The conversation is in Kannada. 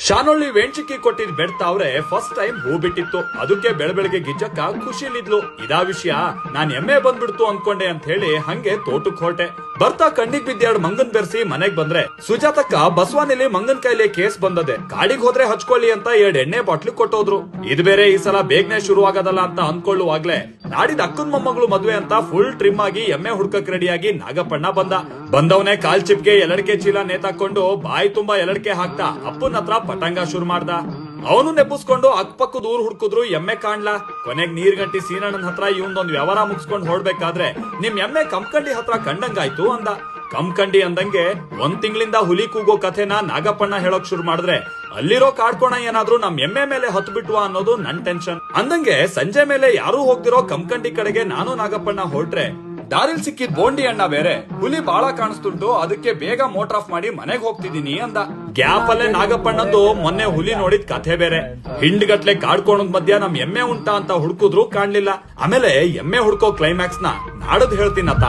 ಶಾನೊಳ್ಳಿ ವೇಣ್ಚಿಕ್ಕಿ ಕೊಟ್ಟಿದ್ ಬೆಡ್ತಾವ್ರೆ ಫಸ್ಟ್ ಟೈಮ್ ಹೂ ಬಿಟ್ಟಿತ್ತು. ಅದಕ್ಕೆ ಬೆಳಬೆಳಗ್ಗೆ ಗಿಜ್ಜಕ್ಕ ಖುಷಿಲಿದ್ಲು. ಇದಾ ವಿಷಯ ನಾನ್ ಎಮ್ಮೆ ಬಂದ್ಬಿಡ್ತು ಅನ್ಕೊಂಡೆ ಅಂತ ಹೇಳಿ ಹಂಗೆ ತೋಟಕ್ ಹೊರಟೆ. ಬರ್ತಾ ಕಣ್ಣಿಗ್ ಬಿದ್ದ ಮಂಗನ್ ಬೆರೆಸಿ ಮನೆಗ್ ಬಂದ್ರೆ ಸುಜಾತಕ್ಕ ಬಸವಾನಿಲಿ ಮಂಗನ್ ಕೈಲಿ ಕೇಸ್ ಬಂದದೆ. ಕಾಡಿಗೆ ಹೋದ್ರೆ ಹಚ್ಕೊಳ್ಳಿ ಅಂತ 2 ಎಣ್ಣೆ ಬಾಟ್ಲಿ ಕೊಟ್ಟೋದ್ರು. ಇದು ಬೇರೆ ಈ ಸಲ ಬೇಗನೆ ಶುರು ಆಗದಲ್ಲ ಅಂತ ಅನ್ಕೊಳ್ಳುವಾಗ್ಲೆ ನಾಡಿದ ಅಕ್ಕನ್ ಮೊಮ್ಮಗಳು ಮದ್ವೆ ಅಂತ ಫುಲ್ ಟ್ರಿಮ್ ಆಗಿ ಎಮ್ಮೆ ಹುಡ್ಕಕ್ ರೆಡಿಯಾಗಿ ನಾಗಪ್ಪಣ್ಣ ಬಂದವನೇ ಕಾಲ್ ಚಿಪ್ಗೆ ಎಲಡ್ಕೆ ಚೀಲ ನೇತಾಕೊಂಡು ಬಾಯಿ ತುಂಬಾ ಎಲಡ್ಕೆ ಹಾಕ್ತಾ ಅಪ್ಪನ ಹತ್ರ ಪಟಂಗ ಶುರು ಮಾಡ್ದ. ಅವನು ನೆಪ್ಪಿಸ್ಕೊಂಡು ಅಕ್ಕಪಕ್ಕದ ಊರ್ ಹುಡ್ಕುದ್ರು ಎಮ್ಮೆ ಕಾಣ್ಲಾ. ಕೊನೆಗ್ ನೀರ್ ಗಂಟಿ ಸೀನಣ್ಣನ ಹತ್ರ ಇವಂದೊಂದ್ ವ್ಯವಹಾರ ಮುಗಿಸ್ಕೊಂಡ್ ಹೊಡ್ಬೇಕಾದ್ರೆ ನಿಮ್ ಎಮ್ಮೆ ಕಂಕಂಡಿ ಹತ್ರ ಕಂಡಂಗಾಯ್ತು ಅಂದ. ಕಂಕಂಡಿ ಅಂದಂಗೆ 1 ತಿಂಗಳಿಂದ ಹುಲಿ ಕೂಗೋ ಕಥೆನ ನಾಗಪ್ಪಣ್ಣ ಹೇಳೋಕ್ ಶುರು ಮಾಡಿದ್ರೆ ಅಲ್ಲಿರೋ ಕಾಡ್ಕೋಣ ಏನಾದ್ರೂ ನಮ್ ಎಮ್ಮೆ ಮೇಲೆ ಹತ್ತು ಬಿಟ್ವಾ ಅನ್ನೋದು ನನ್ ಟೆನ್ಷನ್. ಅಂದಂಗೆ ಸಂಜೆ ಮೇಲೆ ಯಾರು ಹೋಗ್ತಿರೋ ಕಂಕಂಡಿ ಕಡೆಗೆ ನಾನು ನಾಗಪ್ಪಣ್ಣ ಹೊರಟ್ರೆ ದಾರಿಲ್ ಸಿಕ್ಕಿದ್ ಬೋಂಡಿ ಅಣ್ಣ ಬೇರೆ ಹುಲಿ ಬಾಳ ಕಾಣಿಸ್ತುಂಟು, ಅದಕ್ಕೆ ಬೇಗ ಮೋಟರ್ ಆಫ್ ಮಾಡಿ ಮನೆಗ್ ಹೋಗ್ತಿದೀನಿ ಅಂದ. ಗ್ಯಾಪ್ ಅಲ್ಲೇ ನಾಗಪ್ಪಣ್ಣಂದು ಮೊನ್ನೆ ಹುಲಿ ನೋಡಿದ್ ಕಥೆ ಬೇರೆ. ಹಿಂಡ್ಗಟ್ಲೆ ಕಾಡ್ಕೋಣದ್ ಮಧ್ಯ ನಮ್ ಎಮ್ಮೆ ಉಂಟಾ ಅಂತ ಹುಡ್ಕುದ್ರು ಕಾಣ್ಲಿಲ್ಲ. ಆಮೇಲೆ ಎಮ್ಮೆ ಹುಡ್ಕೋ ಕ್ಲೈಮ್ಯಾಕ್ಸ್ ನ ನಾಡದ್ ಹೇಳ್ತೀನತ್ತ.